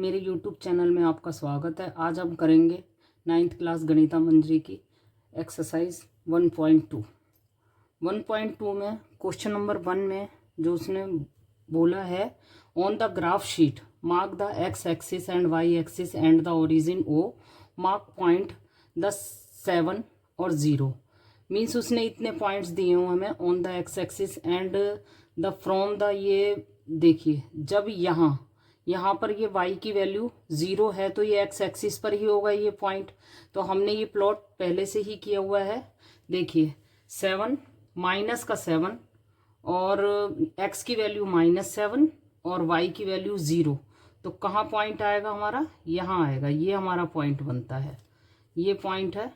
मेरे YouTube channel में आपका स्वागत है। आज हम करेंगे 9th क्लास गणिता मंजरी की एक्सरसाइज 1.2। 1.2 में क्वेश्चन नंबर 1 में जो उसने बोला है, on the graph sheet mark the X axis and Y axis and the origin O, mark point the 7 और 0। मीन्स उसने इतने पॉइंट्स दिए हुए हमें on the X axis and the from the, ये देखिए जब यहाँ पर ये y की वैल्यू 0 है तो ये x एक्सिस पर ही होगा ये पॉइंट। तो हमने ये प्लॉट पहले से ही किया हुआ है। देखिए 7 माइनस का 7 और x की वैल्यू -7 और y की वैल्यू 0। तो कहाँ पॉइंट आएगा हमारा, यहाँ आएगा। ये हमारा पॉइंट बनता है, ये पॉइंट है,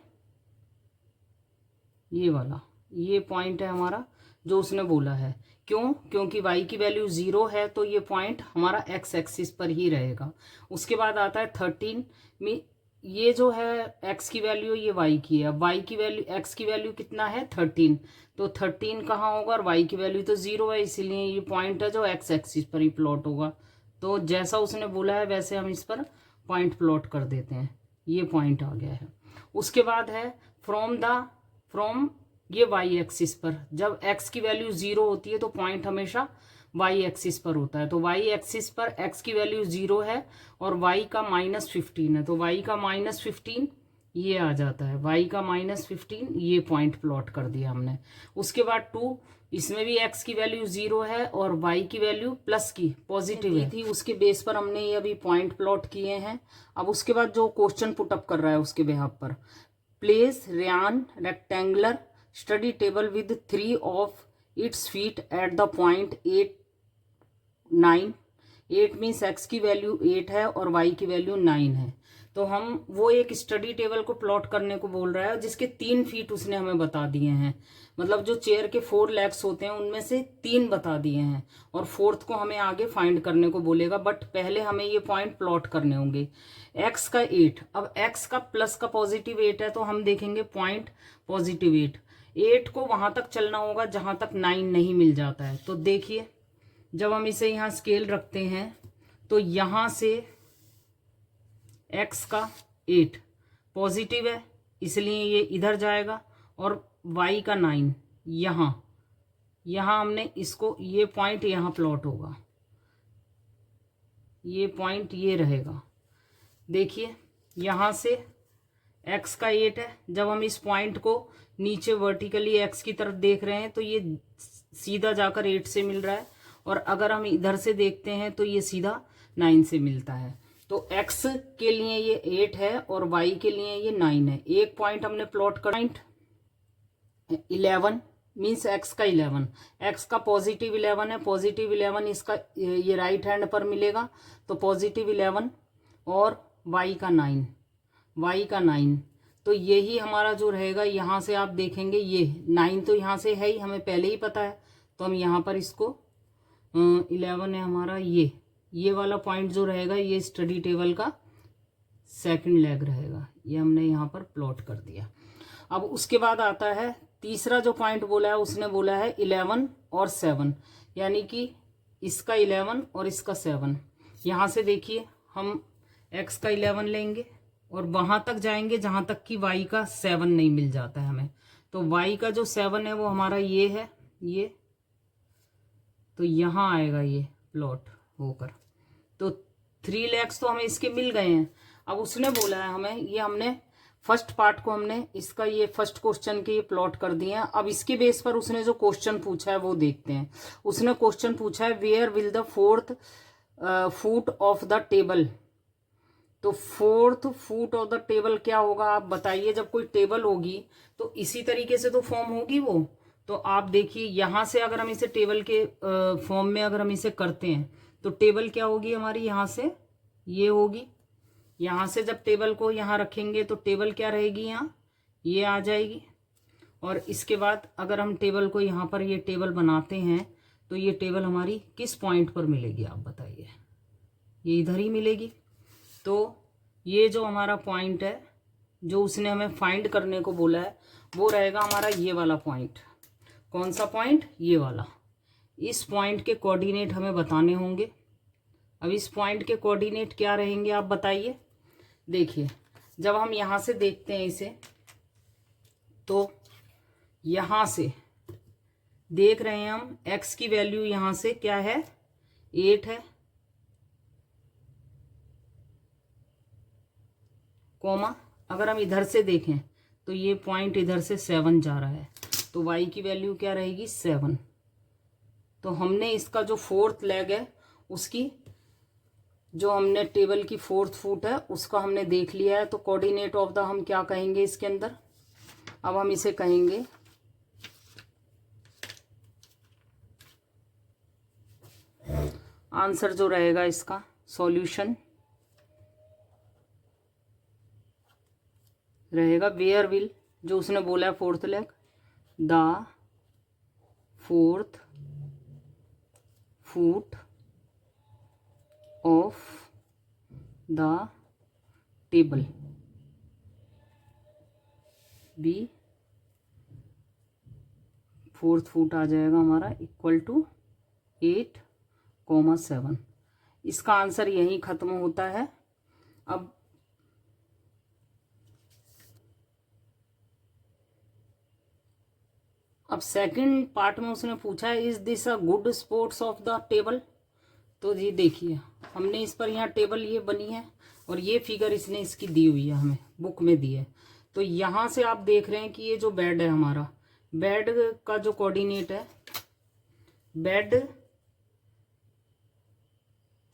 ये वाला, ये पॉइंट है हमारा जो उसने बोला है। क्यों? क्योंकि y की वैल्यू 0 है तो ये पॉइंट हमारा x एक्सिस पर ही रहेगा। उसके बाद आता है 13 में, ये जो है x की वैल्यू ये y की है, y की वैल्यू x की वैल्यू कितना है 13, तो 13 कहाँ होगा और y की वैल्यू तो 0 है, इसीलिए ये पॉइंट है जो x एक्सिस पर ही प्लॉट होगा। तो जैसा उसने बोला है वैसे हम इस पर पॉइंट प्लॉट कर देते हैं, ये पॉइंट आ गया है। उसके बाद है फ्रॉम ये y एक्सिस पर, जब x की वैल्यू 0 होती है तो पॉइंट हमेशा y एक्सिस पर होता है। तो y एक्सिस पर x की वैल्यू 0 है और y का -15 है, तो y का -15 ये आ जाता है, y का -15 ये पॉइंट प्लॉट कर दिया हमने। उसके बाद 2, इसमें भी x की वैल्यू 0 है और y की वैल्यू प्लस की पॉजिटिव है थी, उसके बेस पर हमने ये अभी पॉइंट प्लॉट किए हैं। अब उसके बाद जो क्वेश्चन पुटअप कर रहा है उसके बिहाफ पर, प्लेस रेयान rectangular study table with 3 of its feet at the point 8, 9। 8 means x की वैल्यू 8 है और y की वैल्यू 9 है। तो हम वो एक स्टडी टेबल को प्लॉट करने को बोल रहा है जिसके 3 फीट उसने हमें बता दिए हैं। मतलब जो चेयर के 4 लेग्स होते हैं उनमें से 3 बता दिए हैं और 4th को हमें आगे फाइंड करने को बोलेगा, बट पहले हमें ये पॉइंट प्लॉट करने होंगे। x का 8, अब x का प्लस का पॉजिटिव 8 है तो हम देखेंगे पॉइंट पॉजिटिव 8 को वहां तक चलना होगा जहां तक 9 नहीं मिल जाता है। तो देखिए जब हम इसे यहाँ स्केल रखते हैं तो यहाँ से x का 8 पॉजिटिव है इसलिए ये इधर जाएगा और y का 9 यहाँ हमने इसको, ये पॉइंट यहाँ प्लॉट होगा, ये पॉइंट ये रहेगा। देखिए यहाँ से x का 8 है, जब हम इस पॉइंट को नीचे वर्टिकली x की तरफ देख रहे हैं तो ये सीधा जाकर 8 से मिल रहा है, और अगर हम इधर से देखते हैं तो ये सीधा 9 से मिलता है। तो x के लिए ये 8 है और y के लिए ये 9 है। एक पॉइंट हमने प्लॉट कर, पॉइंट 11 मीन्स x का 11, x का पॉजिटिव 11 है, पॉजिटिव 11 इसका ये राइट हैंड पर मिलेगा, तो पॉजिटिव 11 और y का 9, y का 9, तो यही हमारा जो रहेगा। यहाँ से आप देखेंगे ये 9 तो यहाँ से है ही, हमें पहले ही पता है, तो हम यहाँ पर इसको 11 है हमारा, ये वाला पॉइंट जो रहेगा ये स्टडी टेबल का सेकंड लेग रहेगा, ये हमने यहाँ पर प्लॉट कर दिया। अब उसके बाद आता है तीसरा जो पॉइंट बोला है, उसने बोला है 11 और 7, यानी कि इसका 11 और इसका 7। यहाँ से देखिए हम x का 11 लेंगे और वहां तक जाएंगे जहां तक कि y का 7 नहीं मिल जाता है हमें। तो y का जो 7 है वो हमारा ये है, ये तो यहाँ आएगा ये प्लॉट होकर। तो 3 लेग्स तो हमें इसके मिल गए हैं। अब उसने बोला है हमें, ये हमने फर्स्ट पार्ट को हमने इसका ये फर्स्ट क्वेश्चन के ये प्लॉट कर दिए हैं। अब इसके बेस पर उसने जो क्वेश्चन पूछा है वो देखते हैं। उसने क्वेश्चन पूछा है where will the 4th foot of the table. तो 4th foot of the table क्या होगा आप बताइए। जब कोई टेबल होगी तो इसी तरीके से तो फॉर्म होगी वो। तो आप देखिए यहाँ से अगर हम इसे टेबल के फॉर्म में अगर हम इसे करते हैं तो टेबल क्या होगी हमारी, यहाँ से ये होगी। यहाँ से जब टेबल को यहाँ रखेंगे तो टेबल क्या रहेगी, यहाँ ये आ जाएगी। और इसके बाद अगर हम टेबल को यहाँ पर ये टेबल बनाते हैं तो ये टेबल हमारी किस पॉइंट पर मिलेगी आप बताइए, ये इधर ही मिलेगी। तो ये जो हमारा पॉइंट है जो उसने हमें फाइंड करने को बोला है वो रहेगा हमारा ये वाला पॉइंट। कौन सा पॉइंट, ये वाला। इस पॉइंट के कोऑर्डिनेट हमें बताने होंगे। अब इस पॉइंट के कोऑर्डिनेट क्या रहेंगे आप बताइए। देखिए जब हम यहाँ से देखते हैं इसे, तो यहाँ से देख रहे हैं हम x की वैल्यू यहाँ से क्या है 8 है, कॉमा अगर हम इधर से देखें तो ये पॉइंट इधर से 7 जा रहा है, तो y की वैल्यू क्या रहेगी 7। तो हमने इसका जो फोर्थ लेग है उसकी, जो हमने टेबल की फोर्थ फुट है उसका हमने देख लिया है। तो कोऑर्डिनेट ऑफ द हम क्या कहेंगे इसके अंदर, अब हम इसे कहेंगे आंसर जो रहेगा इसका सॉल्यूशन रहेगा वेयर विल, जो उसने बोला है fourth leg, the fourth foot of the table B, fourth foot आ जाएगा हमारा इक्वल टू 8,7। इसका आंसर यहीं खत्म होता है। अब सेकंड पार्ट में उसने पूछा है is this a good sports of the table. तो जी देखिए हमने इस पर यहाँ टेबल ये बनी है और ये फिगर इसने इसकी दी हुई है, हमें बुक में दी है। तो यहाँ से आप देख रहे हैं कि ये जो बेड है हमारा, बेड का जो कोऑर्डिनेट है, बेड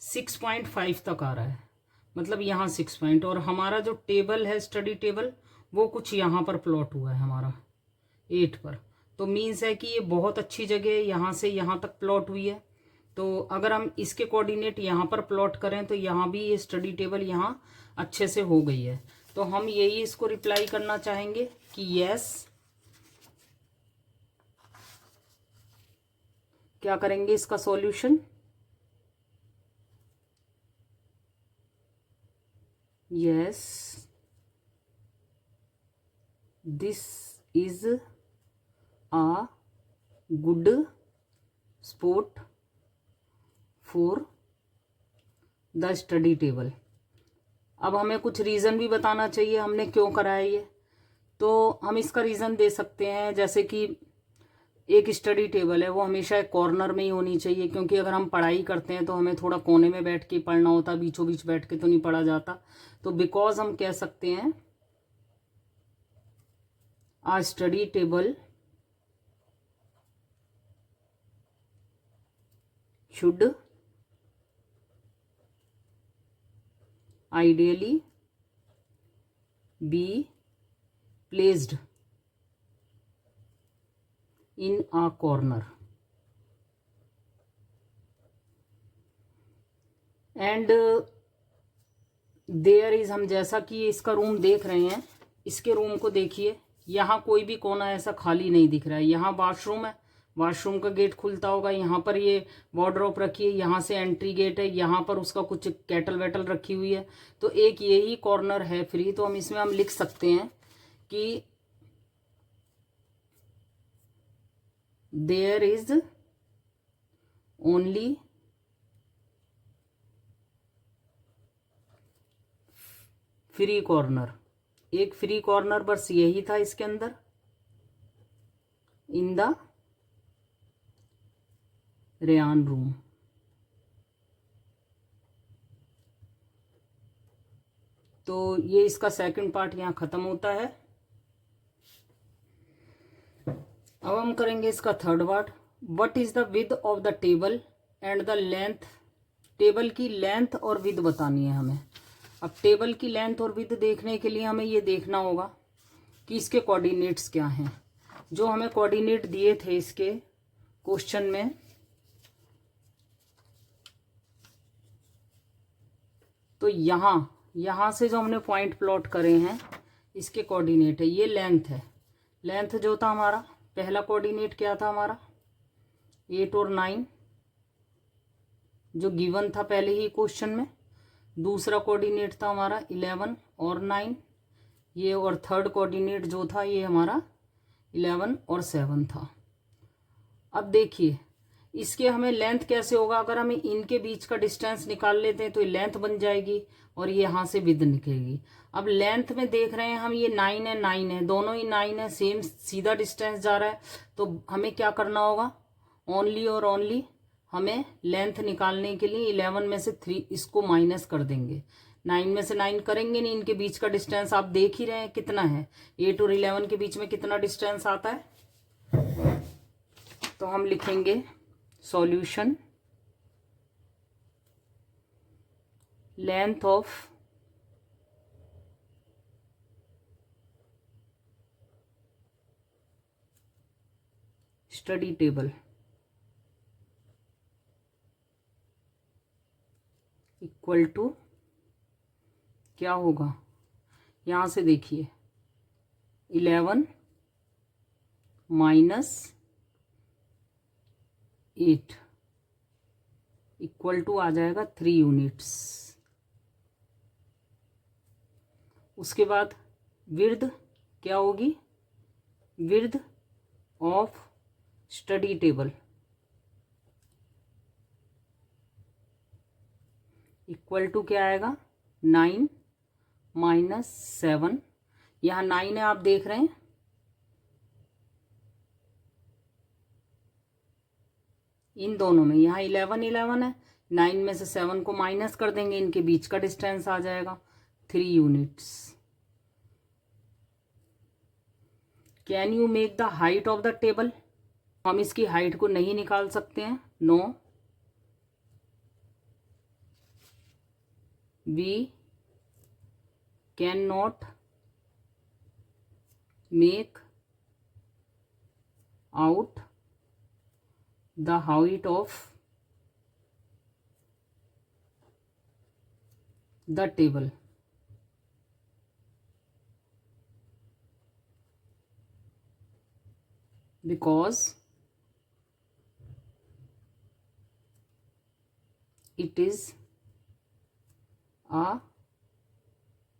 6.5 तक आ रहा है, मतलब यहाँ 6 पॉइंट, और हमारा जो टेबल है स्टडी टेबल वो कुछ यहाँ पर प्लॉट हुआ है हमारा 8 पर। तो मीन्स है कि ये बहुत अच्छी जगह है, यहाँ से यहाँ तक प्लॉट हुई है। तो अगर हम इसके कोऑर्डिनेट यहाँ पर प्लॉट करें तो यहाँ भी ये स्टडी टेबल यहाँ अच्छे से हो गई है। तो हम यही इसको रिप्लाई करना चाहेंगे कि यस, क्या करेंगे इसका solution, yes this is a good sport for the study table। अब हमें कुछ रीज़न भी बताना चाहिए हमने क्यों कराया ये। तो हम इसका रीज़न दे सकते हैं, जैसे कि एक स्टडी टेबल है वो हमेशा एक कॉर्नर में ही होनी चाहिए, क्योंकि अगर हम पढ़ाई करते हैं तो हमें थोड़ा कोने में बैठ के पढ़ना होता, बीचों बीच बैठ के तो नहीं पढ़ा जाता। तो बिकॉज हम कह सकते हैं a study table should ideally be placed in a corner and there is, हम जैसा कि इसका रूम देख रहे हैं, इसके रूम को देखिए, यहाँ कोई भी कोना ऐसा खाली नहीं दिख रहा है। यहाँ वॉशरूम है, वॉशरूम का गेट खुलता होगा, यहाँ पर ये वार्डरोब रखी है, यहाँ से एंट्री गेट है, यहाँ पर उसका कुछ कैटल वेटल रखी हुई है। तो एक यही कॉर्नर है फ्री। तो हम इसमें हम लिख सकते हैं कि there is only free corner, एक फ्री कॉर्नर बस यही था इसके अंदर, इन द रेयान रूम। तो ये इसका सेकंड पार्ट यहाँ खत्म होता है। अब हम करेंगे इसका third part. What is the width of the table and the length. Table की लेंथ और विड्थ बतानी है हमें। अब टेबल की लेंथ और विड्थ देखने के लिए हमें ये देखना होगा कि इसके कोऑर्डिनेट्स क्या हैं। जो हमें कोऑर्डिनेट दिए थे इसके क्वेश्चन में, तो यहाँ से जो हमने पॉइंट प्लॉट करे हैं इसके कोऑर्डिनेट है, ये लेंथ है। लेंथ जो था हमारा, पहला कोऑर्डिनेट क्या था हमारा 8 और 9 जो गिवन था पहले ही क्वेश्चन में। दूसरा कोऑर्डिनेट था हमारा 11 और 9 ये, और थर्ड कोऑर्डिनेट जो था ये हमारा 11 और 7 था। अब देखिए इसके हमें लेंथ कैसे होगा, अगर हमें इनके बीच का डिस्टेंस निकाल लेते हैं तो ये लेंथ बन जाएगी और ये यहाँ से विड्थ निकलेगी। अब लेंथ में देख रहे हैं हम, ये 9 है 9 है, दोनों ही 9 है, सेम सीधा डिस्टेंस जा रहा है। तो हमें क्या करना होगा, ओनली और ओनली हमें लेंथ निकालने के लिए 11 में से 3 इसको माइनस कर देंगे। 9 में से 9 करेंगे नहीं, इनके बीच का डिस्टेंस आप देख ही रहे हैं कितना है, 8 और 11 के बीच में कितना डिस्टेंस आता है। तो हम लिखेंगे solution length of study table equal to क्या होगा, यहां से देखिए 11 माइनस 8 इक्वल टू आ जाएगा 3 यूनिट्स। उसके बाद विड्थ क्या होगी, width of study table equal to क्या आएगा, 9 माइनस 7, यहाँ 9 है आप देख रहे हैं, इन दोनों में यहाँ 11 है, 9 में से 7 को माइनस कर देंगे, इनके बीच का डिस्टेंस आ जाएगा 3 units. Can you make the height of the table, हम इसकी हाइट को नहीं निकाल सकते हैं, no, we can not make out the height of the table because it is a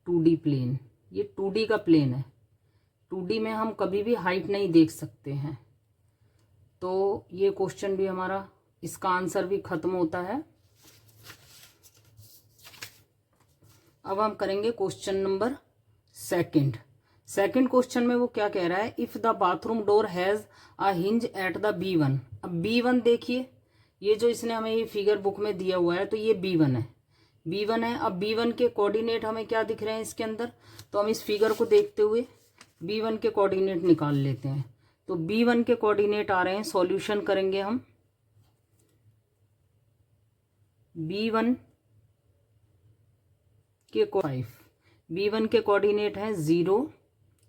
2D plane, ये 2D का प्लेन है, 2D में हम कभी भी हाइट नहीं देख सकते हैं। तो ये क्वेश्चन भी हमारा, इसका आंसर भी खत्म होता है। अब हम करेंगे क्वेश्चन नंबर सेकंड क्वेश्चन में वो क्या कह रहा है, if the bathroom door has a hinge at the B1। अब B1 देखिए, ये जो इसने हमें ये फिगर बुक में दिया हुआ है, तो ये B1 है। अब B1 के कोऑर्डिनेट हमें क्या दिख रहे हैं इसके अंदर, तो हम इस फिगर को देखते हुए B1 के कोऑर्डिनेट निकाल लेते हैं। तो B1 के कोऑर्डिनेट आ रहे हैं, सॉल्यूशन करेंगे हम, B1 के 5, B1 के कोऑर्डिनेट हैं 0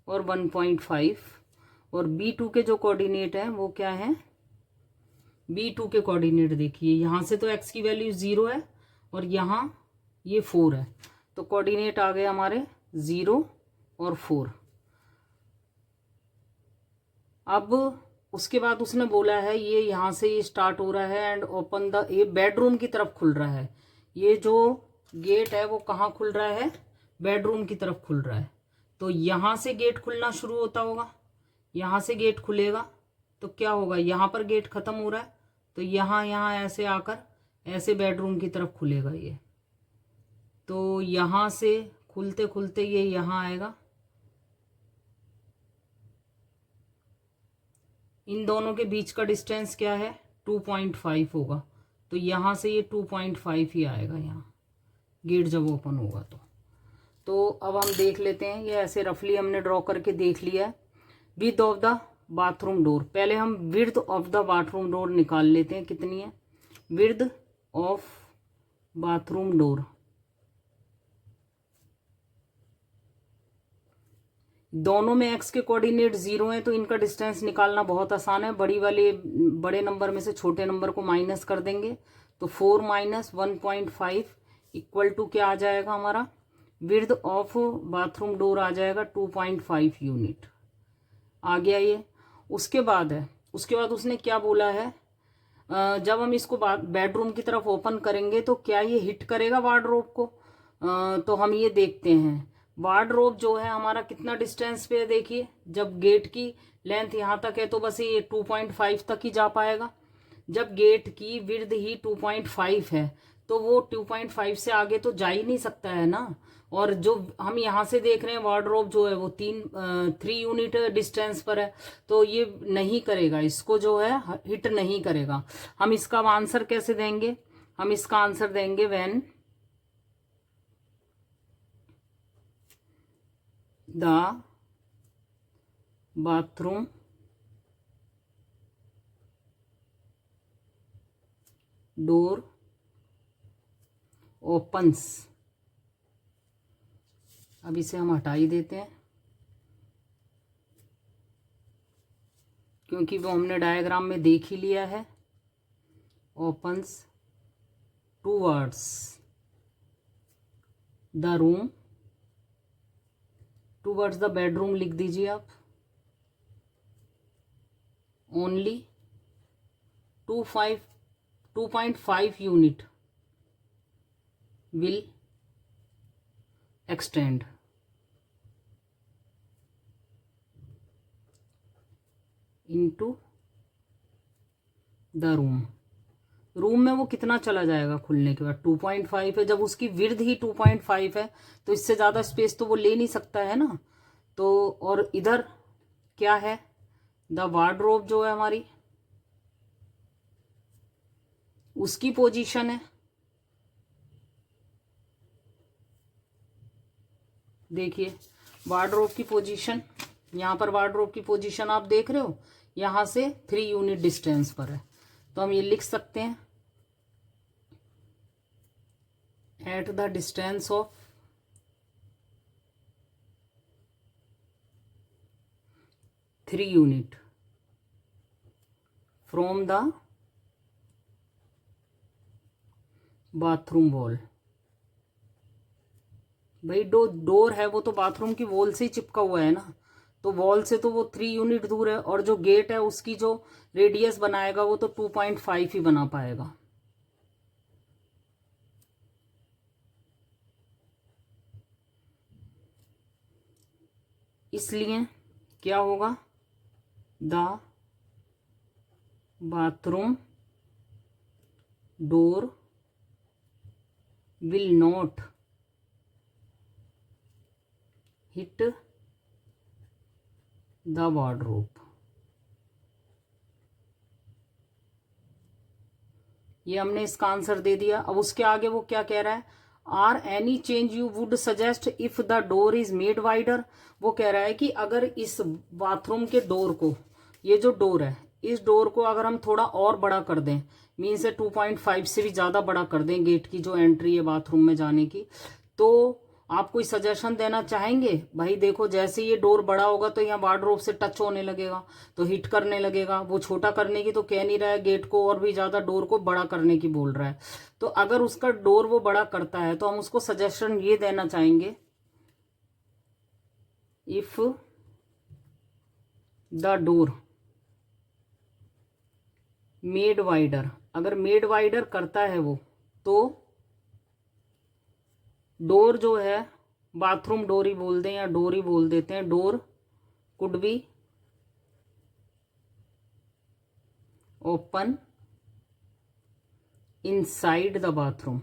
और 1.5, और B2 के जो कोऑर्डिनेट है वो क्या है, B2 के कोऑर्डिनेट देखिए, यहाँ से तो x की वैल्यू 0 है और यहाँ ये 4 है, तो कोऑर्डिनेट आ गए हमारे 0 और 4। अब उसके बाद उसने बोला है ये यहाँ से ये स्टार्ट हो रहा है एंड ओपन द, ये बेडरूम की तरफ खुल रहा है, ये जो गेट है वो कहाँ खुल रहा है, बेडरूम की तरफ खुल रहा है। तो यहाँ से गेट खुलना शुरू होता होगा, यहाँ से गेट खुलेगा तो क्या होगा, यहाँ पर गेट खत्म हो रहा है तो यहाँ ऐसे आकर ऐसे बेडरूम की तरफ खुलेगा ये। तो यहाँ से खुलते खुलते ये यहाँ आएगा, इन दोनों के बीच का डिस्टेंस क्या है 2.5 होगा, तो यहाँ से ये 2.5 ही आएगा यहाँ गेट जब ओपन होगा तो अब हम देख लेते हैं, ये ऐसे रफली हमने ड्रॉ करके देख लिया है। Width of the bathroom door, पहले हम width of the bathroom door निकाल लेते हैं, कितनी है, विड्थ ऑफ बाथरूम डोर, दोनों में x के कोऑर्डिनेट 0 हैं तो इनका डिस्टेंस निकालना बहुत आसान है, बड़े नंबर में से छोटे नंबर को माइनस कर देंगे, तो 4 माइनस 1.5 इक्वल टू क्या आ जाएगा हमारा, विड्थ ऑफ बाथरूम डोर आ जाएगा 2.5 यूनिट आ गया ये। उसके बाद उसने क्या बोला है, जब हम इसको बेडरूम की तरफ ओपन करेंगे तो क्या ये हिट करेगा वार्डरोब को, तो हम ये देखते हैं। वार्डरोब जो है हमारा कितना डिस्टेंस पे है, देखिए जब गेट की लेंथ यहाँ तक है तो बस ये 2.5 तक ही जा पाएगा, जब गेट की विड्थ ही 2.5 है तो वो 2.5 से आगे तो जा ही नहीं सकता है ना। और जो हम यहाँ से देख रहे हैं वार्डरोब जो है वो 3 यूनिट डिस्टेंस पर है, तो ये नहीं करेगा, इसको जो है हिट नहीं करेगा। हम इसका आंसर कैसे देंगे? हम इसका आंसर देंगे when the bathroom door opens. अब इसे हम हटा ही देते हैं क्योंकि वो हमने डायग्राम में देख ही लिया है। Opens towards the room, towards the bedroom लिख दीजिए आप। Only 2.5 unit will extend into the room। Room में वो कितना चला जाएगा खुलने के बाद? 2.5 है। जब उसकी विड्थ ही 2.5 है तो इससे ज़्यादा स्पेस तो वो ले नहीं सकता है ना। तो और इधर क्या है? द वार्डरोब जो है हमारी, उसकी पोजीशन है, देखिए वार्डरोब की पोजीशन, यहाँ पर वार्डरोब की पोजीशन आप देख रहे हो, यहाँ से 3 यूनिट डिस्टेंस पर है। तो हम ये लिख सकते हैं at the distance of 3 unit from the bathroom wall. भाई डोर है वो तो बाथरूम की वॉल से ही चिपका हुआ है ना, तो वॉल से तो वो 3 यूनिट दूर है, और जो गेट है उसकी जो रेडियस बनाएगा वो तो 2.5 ही बना पाएगा। इसलिए क्या होगा? The bathroom door will not hit the wardrobe. ये हमने इसका आंसर दे दिया। अब उसके आगे वो क्या कह रहा है? Are any change you would suggest if the door is made wider. वो कह रहा है कि अगर इस बाथरूम के डोर को, ये जो डोर है, इस डोर को अगर हम थोड़ा और बड़ा कर दें, मीन से 2.5 से भी ज्यादा बड़ा कर दें गेट की जो एंट्री है बाथरूम में जाने की, तो आप कोई सजेशन देना चाहेंगे? भाई देखो, जैसे ये डोर बड़ा होगा तो यहाँ वार्डरोब से टच होने लगेगा, तो हिट करने लगेगा। वो छोटा करने की तो कह नहीं रहा है गेट को, और भी ज्यादा डोर को बड़ा करने की बोल रहा है। तो अगर उसका डोर वो बड़ा करता है तो हम उसको सजेशन ये देना चाहेंगे, if the door made wider, अगर मेड वाइडर करता है वो, तो डोर जो है, बाथरूम डोर ही बोल दें या डोर ही बोल देते हैं, door could be open inside the bathroom.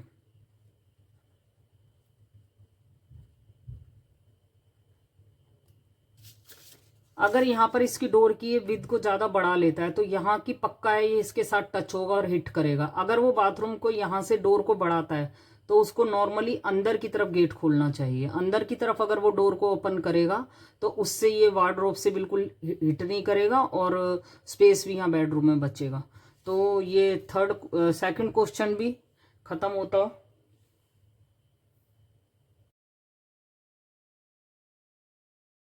अगर यहाँ पर इसकी डोर की विड्थ को ज्यादा बढ़ा लेता है तो यहाँ की पक्का है ये इसके साथ टच होगा और हिट करेगा। अगर वो बाथरूम को यहाँ से डोर को बढ़ाता है तो उसको नॉर्मली अंदर की तरफ गेट खोलना चाहिए। अंदर की तरफ अगर वो डोर को ओपन करेगा तो उससे ये वार्डरोब से बिल्कुल हिट नहीं करेगा और स्पेस भी यहाँ बेडरूम में बचेगा। तो ये सेकंड क्वेश्चन भी खत्म होता